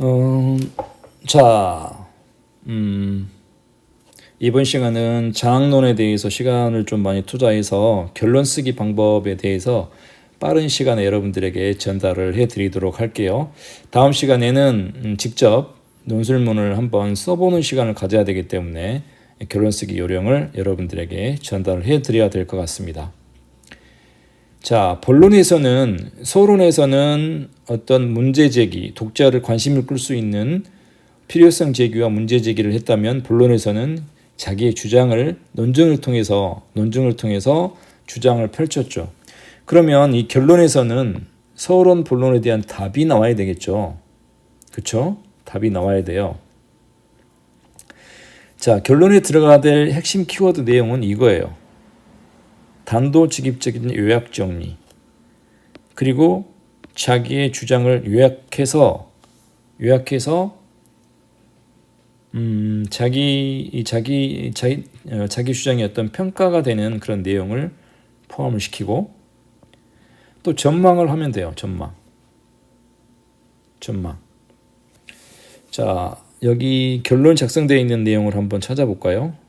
어, 자, 이번 시간은 장학론에 대해서 시간을 좀 많이 투자해서 결론 쓰기 방법에 대해서 빠른 시간에 여러분들에게 전달을 해드리도록 할게요. 다음 시간에는 직접 논술문을 한번 써보는 시간을 가져야 되기 때문에 결론 쓰기 요령을 여러분들에게 전달을 해드려야 될 것 같습니다. 자, 본론에서는, 서론에서는 어떤 문제 제기, 독자를 관심을 끌 수 있는 필요성 제기와 문제 제기를 했다면, 본론에서는 자기의 주장을 논증을 통해서 주장을 펼쳤죠. 그러면 이 결론에서는 서론, 본론에 대한 답이 나와야 되겠죠. 그렇죠? 답이 나와야 돼요. 자, 결론에 들어가야 될 핵심 키워드 내용은 이거예요. 단도직입적인 요약 정리, 그리고 자기의 주장을 요약해서 자기 주장의 어떤 평가가 되는 그런 내용을 포함을 시키고, 또 전망을 하면 돼요. 전망. 자, 여기 결론 작성되어 있는 내용을 한번 찾아볼까요?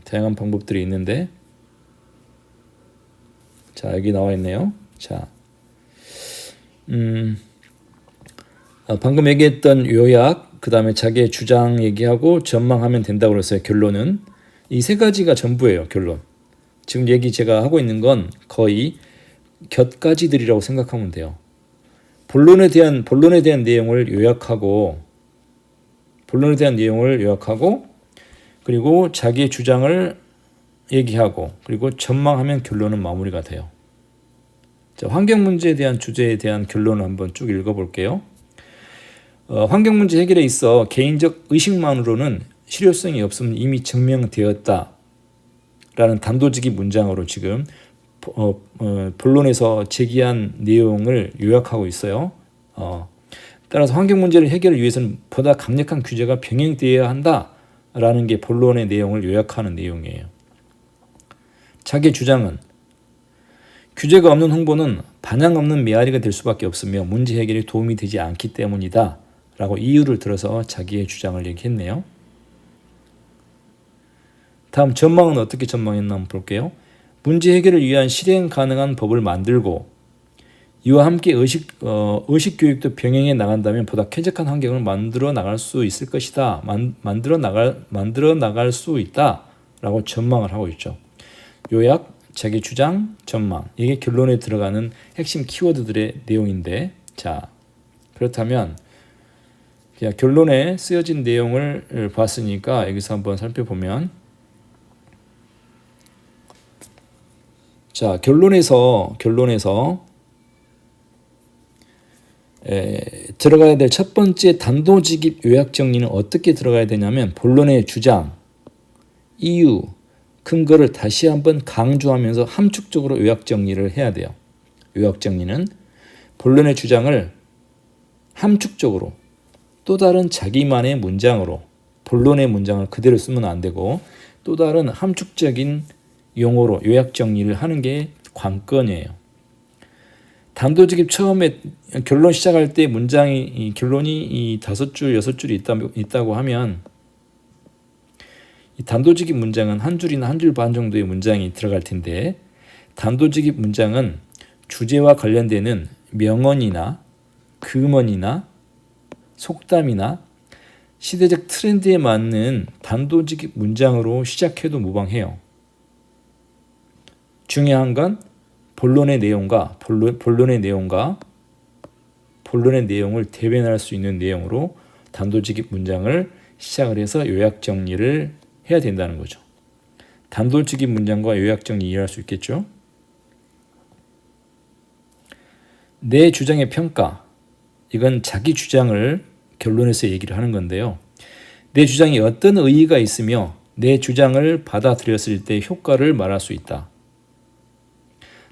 다양한 방법들이 있는데, 자, 여기 나와 있네요. 자, 방금 얘기했던 요약, 그 다음에 자기의 주장 얘기하고 전망하면 된다고 그랬어요. 결론은 이 세 가지가 전부예요. 결론. 지금 얘기 제가 하고 있는 건 거의 곁가지들이라고 생각하면 돼요. 본론에 대한 내용을 요약하고, 그리고 자기의 주장을 얘기하고, 그리고 전망하면 결론은 마무리가 돼요. 자, 환경 문제에 대한 주제에 대한 결론을 한번 쭉 읽어볼게요. 환경 문제 해결에 있어 개인적 의식만으로는 실효성이 없음은 이미 증명되었다 라는 단도직입 문장으로 지금 본론에서 제기한 내용을 요약하고 있어요. 따라서 환경 문제를 해결을 위해서는 보다 강력한 규제가 병행되어야 한다라는 게 본론의 내용을 요약하는 내용이에요. 자기의 주장은 규제가 없는 홍보는 반향 없는 메아리가 될 수밖에 없으며 문제 해결에 도움이 되지 않기 때문이다 라고 이유를 들어서 자기의 주장을 얘기했네요. 다음 전망은 어떻게 전망했나 한번 볼게요. 문제 해결을 위한 실행 가능한 법을 만들고 이와 함께 의식 교육도 병행해 나간다면 보다 쾌적한 환경을 만들어 나갈 수 있을 것이다. 만들어 나갈 수 있다라고 전망을 하고 있죠. 요약, 자기 주장, 전망. 이게 결론에 들어가는 핵심 키워드들의 내용인데, 자, 그렇다면 결론에 쓰여진 내용을 봤으니까 여기서 한번 살펴보면, 자, 결론에서 들어가야 될 첫 번째 단도직입 요약 정리는 어떻게 들어가야 되냐면, 본론의 주장, 이유, 근거를 다시 한번 강조하면서 함축적으로 요약 정리를 해야 돼요. 요약 정리는 본론의 주장을 함축적으로 또 다른 자기만의 문장으로, 본론의 문장을 그대로 쓰면 안 되고 또 다른 함축적인 용어로 요약 정리를 하는 게 관건이에요. 단도직입 처음에 결론 시작할 때 결론이 5줄, 6줄이 있다고 하면 이 단도직입 문장은 한 줄이나 한 줄 반 정도의 문장이 들어갈 텐데, 단도직입 문장은 주제와 관련되는 명언이나 금언이나 속담이나 시대적 트렌드에 맞는 단도직입 문장으로 시작해도 무방해요. 중요한 건 본론의 내용을 대변할 수 있는 내용으로 단도직입 문장을 시작을 해서 요약 정리를 해야 된다는 거죠. 단도직입 문장과 요약 정리 이해할 수 있겠죠? 내 주장의 평가. 이건 자기 주장을 결론에서 얘기를 하는 건데요. 내 주장이 어떤 의의가 있으며 내 주장을 받아들였을 때 효과를 말할 수 있다.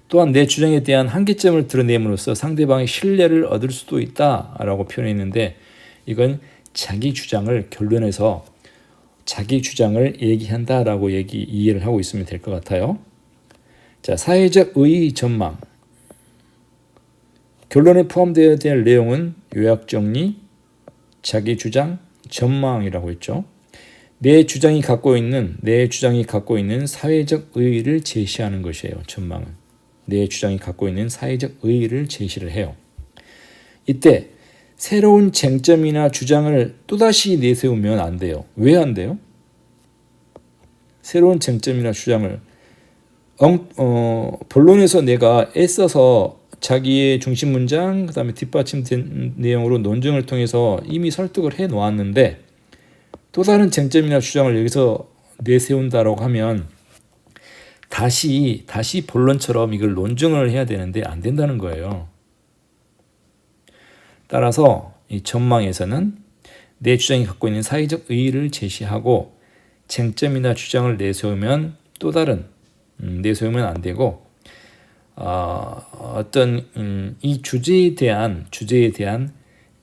또한 내 주장에 대한 한계점을 드러냄으로써 상대방의 신뢰를 얻을 수도 있다라고 표현했는데, 이건 자기 주장을 결론에서 자기 주장을 얘기한다라고 이해를 하고 있으면 될 것 같아요. 자, 사회적 의의 전망. 결론에 포함되어야 될 내용은 요약 정리, 자기 주장, 전망이라고 했죠. 내 주장이 갖고 있는 사회적 의의를 제시하는 것이에요. 전망은 내 주장이 갖고 있는 사회적 의의를 제시를 해요. 이때 새로운 쟁점이나 주장을 또다시 내세우면 안 돼요. 왜 안 돼요? 새로운 쟁점이나 주장을 본론에서 내가 애써서 자기의 중심 문장, 그 다음에 뒷받침된 내용으로 논증을 통해서 이미 설득을 해 놓았는데 또 다른 쟁점이나 주장을 여기서 내세운다라고 하면 다시 본론처럼 이걸 논증을 해야 되는데 안 된다는 거예요. 따라서 이 전망에서는 내 주장이 갖고 있는 사회적 의의를 제시하고 쟁점이나 주장을 내세우면 또 다른 내세우면 안 되고 어떤 이 주제에 대한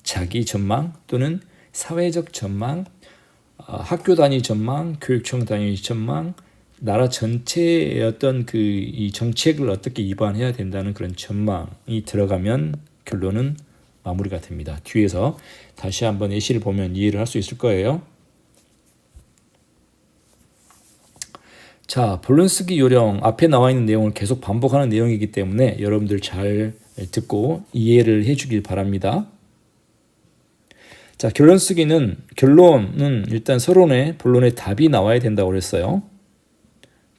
자기 전망 또는 사회적 전망, 학교 단위 전망, 교육청 단위 전망, 나라 전체의 어떤 이 정책을 어떻게 입안해야 된다는 그런 전망이 들어가면 결론은 마무리가 됩니다. 뒤에서 다시 한번 예시를 보면 이해를 할 수 있을 거예요. 자, 본론 쓰기 요령 앞에 나와 있는 내용을 계속 반복하는 내용이기 때문에 여러분들 잘 듣고 이해를 해주길 바랍니다. 자, 결론은 일단 서론에 본론에 답이 나와야 된다고 그랬어요.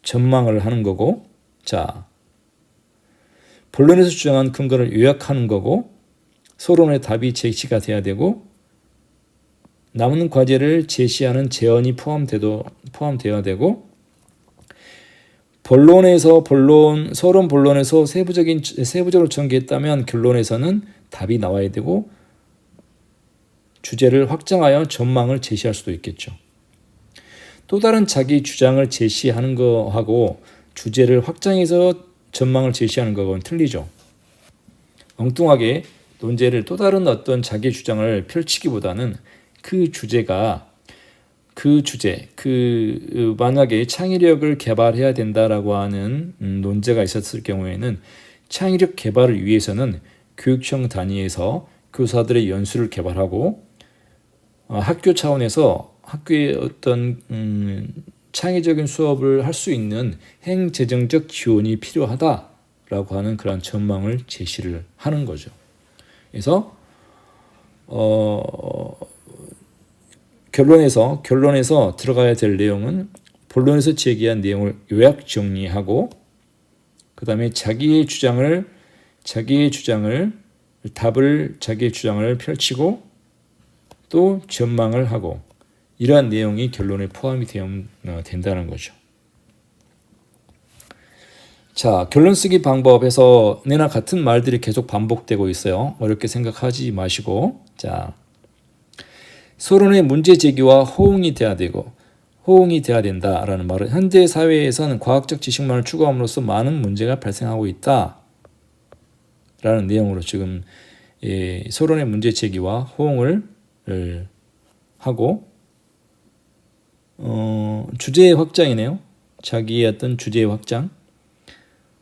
전망을 하는 거고, 자, 본론에서 주장한 근거를 요약하는 거고, 서론에 답이 제시가 돼야 되고, 남은 과제를 제시하는 제언이 포함되어야 되고, 서론 본론에서 세부적으로 전개했다면 결론에서는 답이 나와야 되고, 주제를 확장하여 전망을 제시할 수도 있겠죠. 또 다른 자기 주장을 제시하는 거하고 주제를 확장해서 전망을 제시하는 거하고는 틀리죠. 엉뚱하게 논제를 또 다른 어떤 자기 주장을 펼치기보다는 만약에 창의력을 개발해야 된다라고 하는 논제가 있었을 경우에는 창의력 개발을 위해서는 교육청 단위에서 교사들의 연수를 개발하고 학교 차원에서 학교의 어떤 창의적인 수업을 할 수 있는 행재정적 지원이 필요하다라고 하는 그런 전망을 제시를 하는 거죠. 그래서 결론에서 들어가야 될 내용은 본론에서 제기한 내용을 요약 정리하고 그 다음에 자기의 주장을 펼치고 또 전망을 하고 이러한 내용이 결론에 포함이 된다는 거죠. 자, 결론 쓰기 방법에서 내나 같은 말들이 계속 반복되고 있어요. 어렵게 생각하지 마시고, 자, 서론의 문제 제기와 호응이 돼야 된다라는 말은 현대 사회에서는 과학적 지식만을 추구함으로써 많은 문제가 발생하고 있다라는 내용으로 지금 서론의 문제 제기와 호응을 하고 주제의 확장이네요. 자기의 어떤 주제의 확장.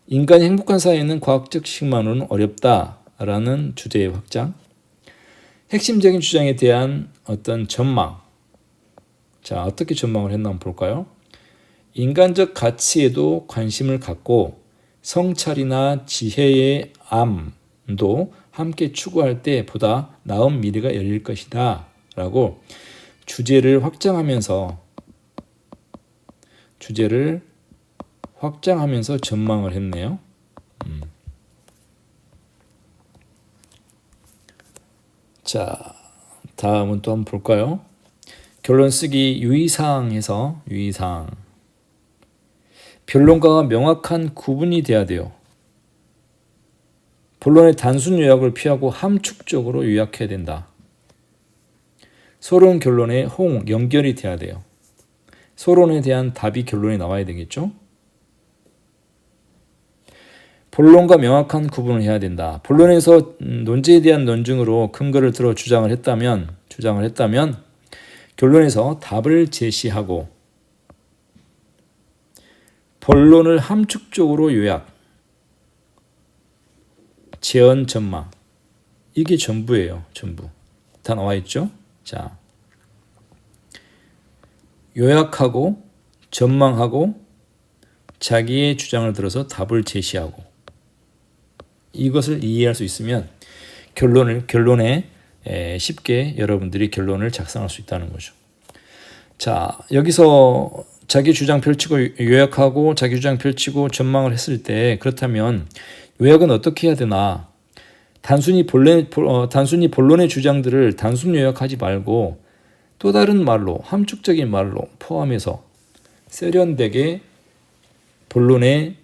인간이 행복한 사회는 과학적 지식만으로는 어렵다라는 주제의 확장. 핵심적인 주장에 대한 어떤 전망. 자, 어떻게 전망을 했나 한번 볼까요? 인간적 가치에도 관심을 갖고 성찰이나 지혜의 암도 함께 추구할 때 보다 나은 미래가 열릴 것이다 라고 주제를 확장하면서 전망을 했네요. 자, 다음은 또 한번 볼까요? 결론 쓰기 유의사항에서 변론과가 명확한 구분이 돼야 돼요. 본론의 단순 요약을 피하고 함축적으로 요약해야 된다. 서론 결론에 호응, 연결이 돼야 돼요. 서론에 대한 답이 결론에 나와야 되겠죠? 본론과 명확한 구분을 해야 된다. 본론에서 논제에 대한 논증으로 근거를 들어 주장을 했다면 결론에서 답을 제시하고 본론을 함축적으로 요약, 제언 전망 이게 전부예요. 전부. 다 나와 있죠? 자, 요약하고 전망하고 자기의 주장을 들어서 답을 제시하고 이것을 이해할 수 있으면 결론에 쉽게 여러분들이 결론을 작성할 수 있다는 거죠. 자, 여기서 자기 주장 펼치고 요약하고 자기 주장 펼치고 전망을 했을 때 그렇다면 요약은 어떻게 해야 되나? 단순히 본론의 주장들을 단순 요약하지 말고 또 다른 말로 함축적인 말로 포함해서 세련되게 본론에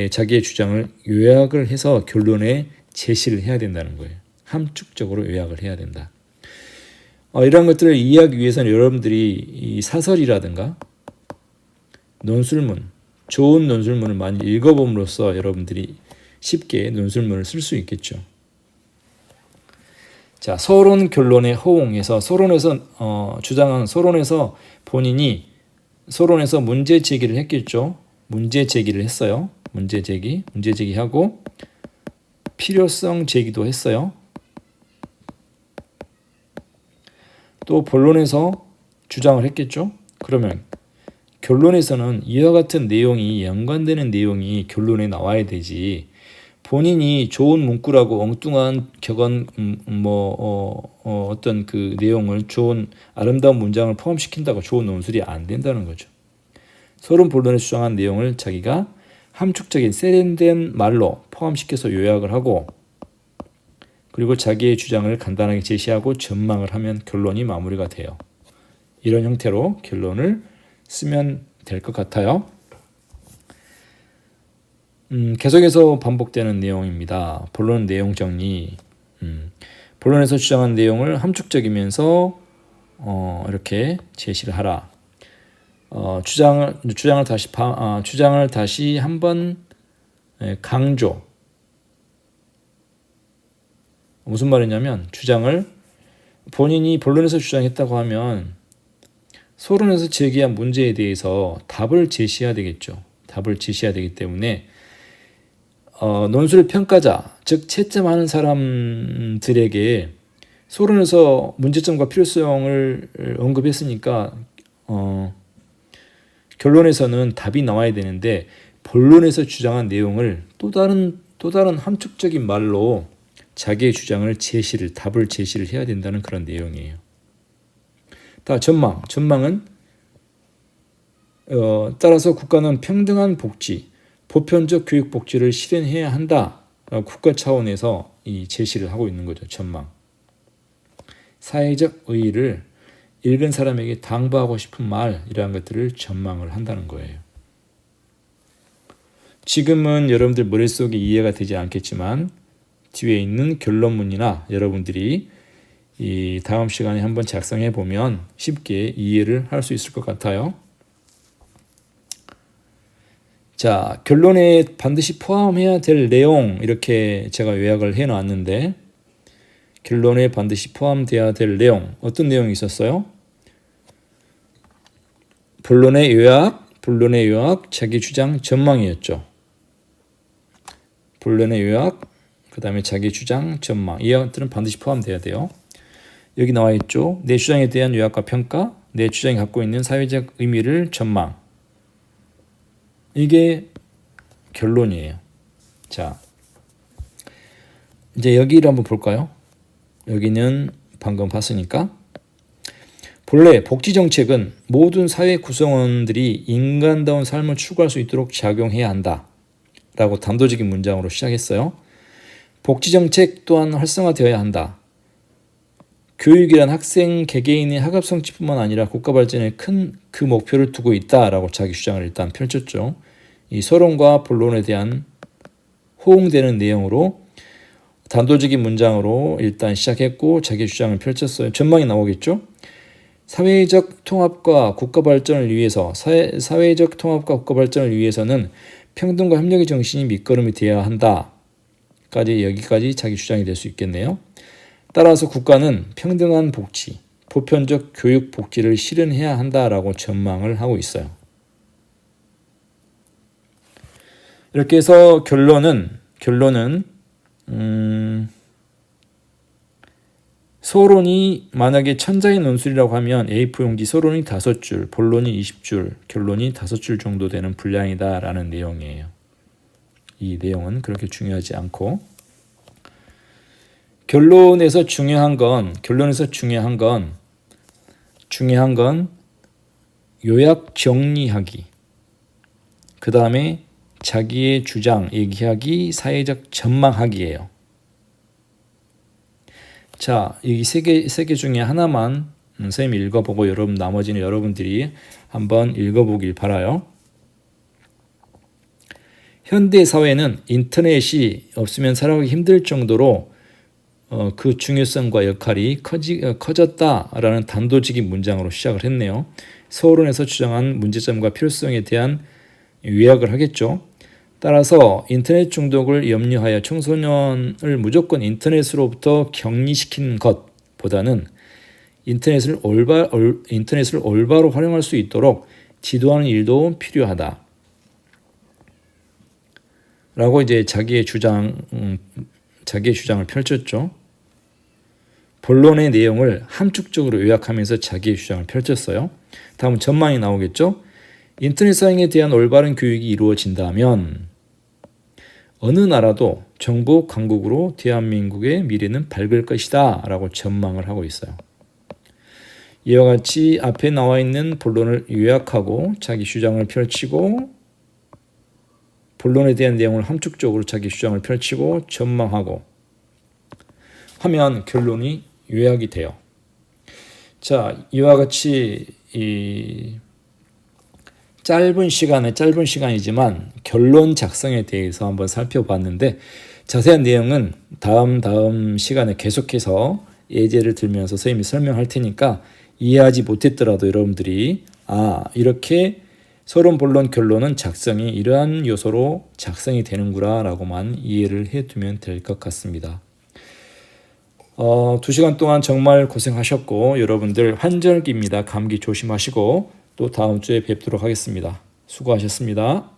자기의 주장을 요약을 해서 결론에 제시를 해야 된다는 거예요. 함축적으로 요약을 해야 된다. 이런 것들을 이해하기 위해서는 여러분들이 이 사설이라든가 논술문, 좋은 논술문을 많이 읽어봄으로써 여러분들이 쉽게 논술문을 쓸 수 있겠죠. 자, 서론 결론의 호응에서 소론에서 본인이 소론에서 문제 제기를 했겠죠. 문제 제기를 했어요. 문제 제기하고 필요성 제기도 했어요. 또 본론에서 주장을 했겠죠. 그러면 결론에서는 이와 같은 내용이 연관되는 내용이 결론에 나와야 되지. 본인이 좋은 문구라고 엉뚱한 격언 어떤 그 내용을 좋은 아름다운 문장을 포함시킨다고 좋은 논술이 안 된다는 거죠. 서론 본론에 주장한 내용을 자기가 함축적인 세련된 말로 포함시켜서 요약을 하고 그리고 자기의 주장을 간단하게 제시하고 전망을 하면 결론이 마무리가 돼요. 이런 형태로 결론을 쓰면 될 것 같아요. 계속해서 반복되는 내용입니다. 본론 내용 정리. 본론에서 주장한 내용을 함축적이면서 이렇게 제시를 하라. 주장을 다시 한번 강조. 무슨 말이냐면 주장을 본인이 본론에서 주장했다고 하면 소론에서 제기한 문제에 대해서 답을 제시해야 되겠죠. 답을 제시해야 되기 때문에 논술 평가자, 즉 채점하는 사람들에게 소론에서 문제점과 필요성을 언급했으니까 결론에서는 답이 나와야 되는데 본론에서 주장한 내용을 또 다른 함축적인 말로 자기의 주장을 답을 제시를 해야 된다는 그런 내용이에요. 다 전망은 따라서 국가는 평등한 복지, 보편적 교육 복지를 실현해야 한다라고 국가 차원에서 이 제시를 하고 있는 거죠. 전망. 사회적 의의를 읽은 사람에게 당부하고 싶은 말이라는 것들을 전망을 한다는 거예요. 지금은 여러분들 머릿속에 이해가 되지 않겠지만 뒤에 있는 결론문이나 여러분들이 이 다음 시간에 한번 작성해 보면 쉽게 이해를 할 수 있을 것 같아요. 자, 결론에 반드시 포함해야 될 내용 이렇게 제가 요약을 해 놨는데 결론에 반드시 포함돼야 될 내용 어떤 내용이 있었어요? 본론의 요약, 자기 주장, 전망이었죠. 본론의 요약, 그 다음에 자기 주장, 전망 이 것들은 반드시 포함돼야 돼요. 여기 나와 있죠. 내 주장에 대한 요약과 평가, 내 주장이 갖고 있는 사회적 의미를 전망. 이게 결론이에요. 자, 이제 여기를 한번 볼까요? 여기는 방금 봤으니까 본래 복지정책은 모든 사회 구성원들이 인간다운 삶을 추구할 수 있도록 작용해야 한다 라고 단도직입 문장으로 시작했어요. 복지정책 또한 활성화되어야 한다. 교육이란 학생 개개인의 학업 성취뿐만 아니라 국가 발전에 큰 그 목표를 두고 있다라고 자기 주장을 일단 펼쳤죠. 이 서론과 본론에 대한 호응되는 내용으로 단도직입 문장으로 일단 시작했고 자기 주장을 펼쳤어요. 전망이 나오겠죠. 사회적 통합과 국가 발전을 위해서는 평등과 협력의 정신이 밑거름이 되어야 한다. 여기까지 자기 주장이 될 수 있겠네요. 따라서 국가는 평등한 복지, 보편적 교육 복지를 실현해야 한다라고 전망을 하고 있어요. 이렇게 해서 결론은 소론이 만약에 천장의 논술이라고 하면 A4 용지 소론이 5줄, 본론이 20줄, 결론이 5줄 정도 되는 분량이다라는 내용이에요. 이 내용은 그렇게 중요하지 않고 결론에서 중요한 건 요약 정리하기. 그 다음에 자기의 주장 얘기하기, 사회적 전망하기예요. 자, 이 세 개 중에 하나만 선생님이 읽어보고 나머지는 여러분들이 한번 읽어보길 바라요. 현대 사회는 인터넷이 없으면 살아가기 힘들 정도로 그 중요성과 역할이 커졌다라는 단도직입 문장으로 시작을 했네요. 서론에서 주장한 문제점과 필요성에 대한 요약을 하겠죠. 따라서 인터넷 중독을 염려하여 청소년을 무조건 인터넷으로부터 격리시키는 것보다는 인터넷을 올바로 활용할 수 있도록 지도하는 일도 필요하다. 라고 이제 자기의 주장을 펼쳤죠. 본론의 내용을 함축적으로 요약하면서 자기의 주장을 펼쳤어요. 다음 전망이 나오겠죠. 인터넷 사용에 대한 올바른 교육이 이루어진다면 어느 나라도 정보 강국으로 대한민국의 미래는 밝을 것이다 라고 전망을 하고 있어요. 이와 같이 앞에 나와 있는 본론을 요약하고 자기 주장을 펼치고 본론에 대한 내용을 함축적으로 자기 주장을 펼치고 전망하고 하면 결론이 요약이 돼요. 자, 이와 같이 이 짧은 시간이지만 결론 작성에 대해서 한번 살펴봤는데 자세한 내용은 다음 시간에 계속해서 예제를 들면서 선생님이 설명할 테니까 이해하지 못했더라도 여러분들이 이렇게 서론, 본론, 결론은 작성이 이러한 요소로 작성이 되는구나 라고만 이해를 해두면 될 것 같습니다. 2시간 동안 정말 고생하셨고 여러분들 환절기입니다. 감기 조심하시고 또 다음 주에 뵙도록 하겠습니다. 수고하셨습니다.